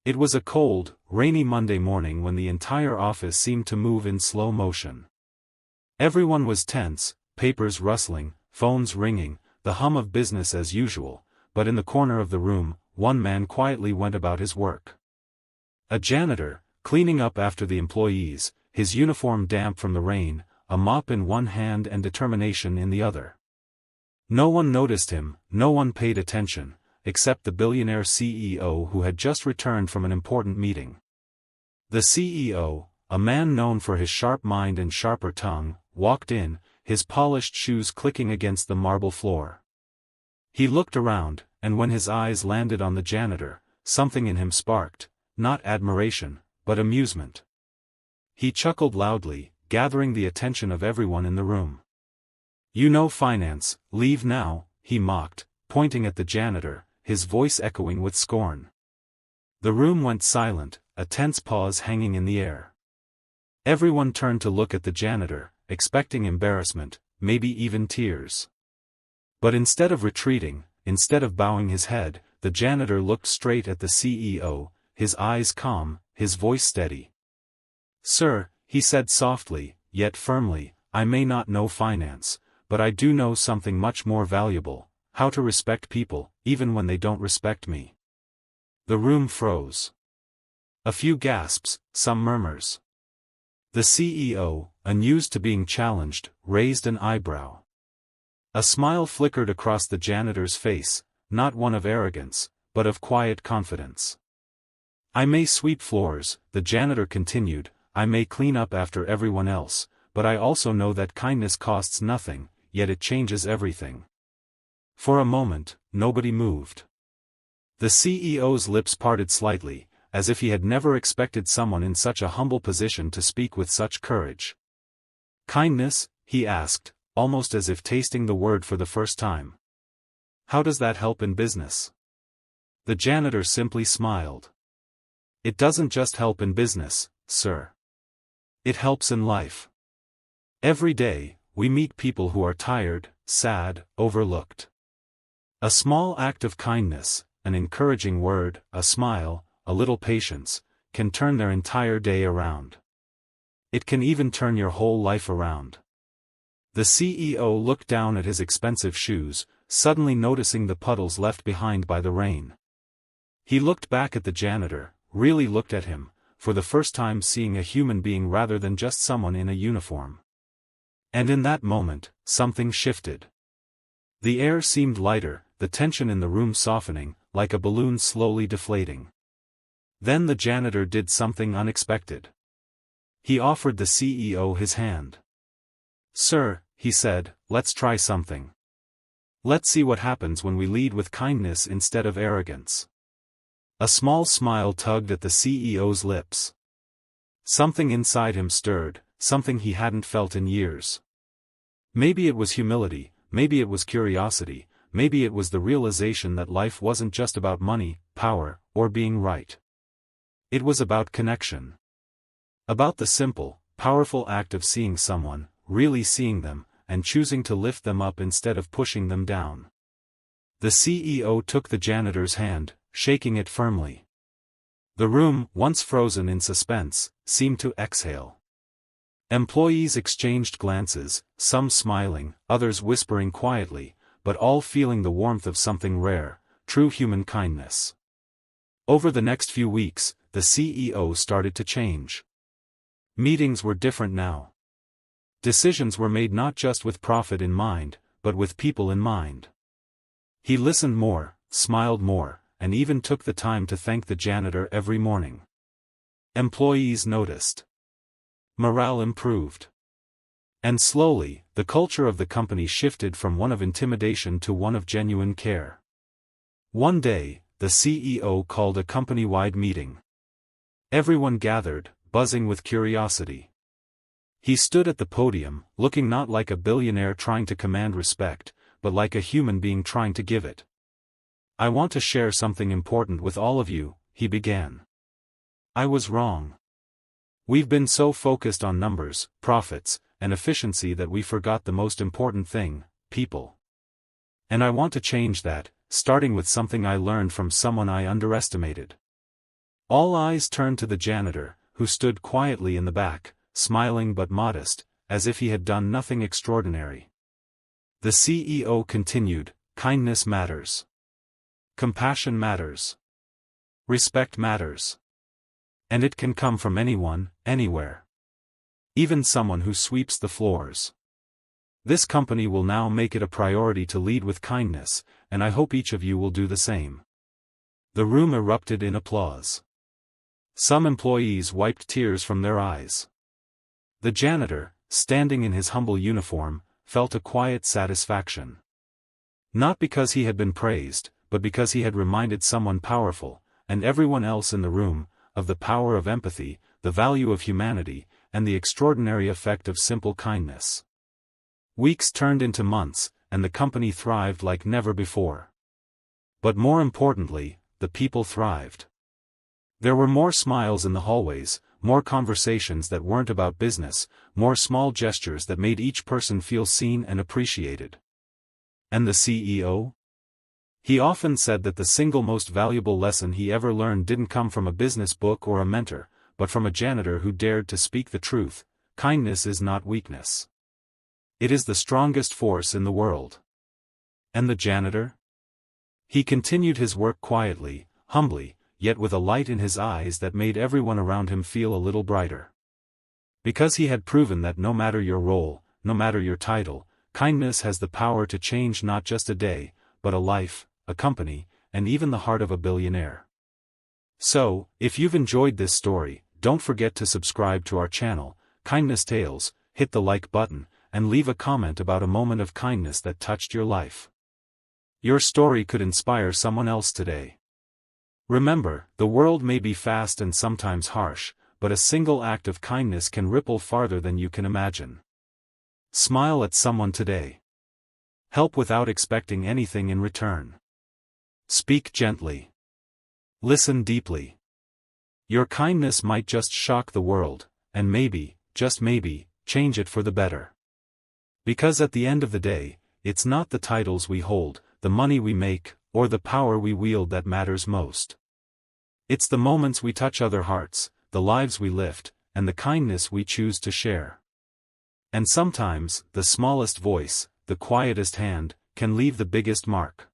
It was a cold, rainy Monday morning when the entire office seemed to move in slow motion. Everyone was tense, papers rustling, phones ringing, the hum of business as usual, but in the corner of the room, one man quietly went about his work. A janitor, cleaning up after the employees, his uniform damp from the rain, a mop in one hand and determination in the other. No one noticed him, no one paid attention, except the billionaire CEO who had just returned from an important meeting. The CEO, a man known for his sharp mind and sharper tongue, walked in, his polished shoes clicking against the marble floor. He looked around, and when his eyes landed on the janitor, something in him sparked, not admiration, but amusement. He chuckled loudly, gathering the attention of everyone in the room. "You know finance, leave now," he mocked, pointing at the janitor, his voice echoing with scorn. The room went silent, a tense pause hanging in the air. Everyone turned to look at the janitor, expecting embarrassment, maybe even tears. But instead of retreating, instead of bowing his head, the janitor looked straight at the CEO, his eyes calm, his voice steady. "Sir," he said softly, yet firmly, "I may not know finance, but I do know something much more valuable, how to respect people, even when they don't respect me." The room froze. A few gasps, some murmurs. The CEO, unused to being challenged, raised an eyebrow. A smile flickered across the janitor's face, not one of arrogance, but of quiet confidence. "I may sweep floors," the janitor continued, "I may clean up after everyone else, but I also know that kindness costs nothing, yet it changes everything." For a moment, nobody moved. The CEO's lips parted slightly, as if he had never expected someone in such a humble position to speak with such courage. "Kindness?" he asked, almost as if tasting the word for the first time. "How does that help in business?" The janitor simply smiled. "It doesn't just help in business, sir. It helps in life. Every day, we meet people who are tired, sad, overlooked. A small act of kindness, an encouraging word, a smile, a little patience, can turn their entire day around. It can even turn your whole life around." The CEO looked down at his expensive shoes, suddenly noticing the puddles left behind by the rain. He looked back at the janitor, really looked at him, for the first time seeing a human being rather than just someone in a uniform. And in that moment, something shifted. The air seemed lighter, the tension in the room softening, like a balloon slowly deflating. Then the janitor did something unexpected. He offered the CEO his hand. "Sir," he said, "let's try something. Let's see what happens when we lead with kindness instead of arrogance." A small smile tugged at the CEO's lips. Something inside him stirred, something he hadn't felt in years. Maybe it was humility, maybe it was curiosity, maybe it was the realization that life wasn't just about money, power, or being right. It was about connection. About the simple, powerful act of seeing someone, really seeing them, and choosing to lift them up instead of pushing them down. The CEO took the janitor's hand, shaking it firmly. The room, once frozen in suspense, seemed to exhale. Employees exchanged glances, some smiling, others whispering quietly, but all feeling the warmth of something rare, true human kindness. Over the next few weeks, the CEO started to change. Meetings were different now. Decisions were made not just with profit in mind, but with people in mind. He listened more, smiled more, and even took the time to thank the janitor every morning. Employees noticed. Morale improved. And slowly, the culture of the company shifted from one of intimidation to one of genuine care. One day, the CEO called a company-wide meeting. Everyone gathered, buzzing with curiosity. He stood at the podium, looking not like a billionaire trying to command respect, but like a human being trying to give it. "I want to share something important with all of you," he began. "I was wrong. We've been so focused on numbers, profits, and efficiency that we forgot the most important thing, people. And I want to change that, starting with something I learned from someone I underestimated. All eyes turned to the janitor, who stood quietly in the back, smiling but modest, as if he had done nothing extraordinary. The CEO continued, "Kindness matters. Compassion matters. Respect matters. And it can come from anyone, anywhere. Even someone who sweeps the floors. This company will now make it a priority to lead with kindness, and I hope each of you will do the same." The room erupted in applause. Some employees wiped tears from their eyes. The janitor, standing in his humble uniform, felt a quiet satisfaction. Not because he had been praised, but because he had reminded someone powerful, and everyone else in the room, of the power of empathy, the value of humanity, and the extraordinary effect of simple kindness. Weeks turned into months, and the company thrived like never before. But more importantly, the people thrived. There were more smiles in the hallways, more conversations that weren't about business, more small gestures that made each person feel seen and appreciated. And the CEO? He often said that the single most valuable lesson he ever learned didn't come from a business book or a mentor, but from a janitor who dared to speak the truth. Kindness is not weakness. It is the strongest force in the world. And the janitor? He continued his work quietly, humbly, yet with a light in his eyes that made everyone around him feel a little brighter. Because he had proven that no matter your role, no matter your title, kindness has the power to change not just a day, but a life, a company, and even the heart of a billionaire. So, if you've enjoyed this story, don't forget to subscribe to our channel, Kindness Tales, hit the like button, and leave a comment about a moment of kindness that touched your life. Your story could inspire someone else today. Remember, the world may be fast and sometimes harsh, but a single act of kindness can ripple farther than you can imagine. Smile at someone today. Help without expecting anything in return. Speak gently. Listen deeply. Your kindness might just shock the world, and maybe, just maybe, change it for the better. Because at the end of the day, it's not the titles we hold, the money we make, or the power we wield that matters most. It's the moments we touch other hearts, the lives we lift, and the kindness we choose to share. And sometimes, the smallest voice, the quietest hand, can leave the biggest mark.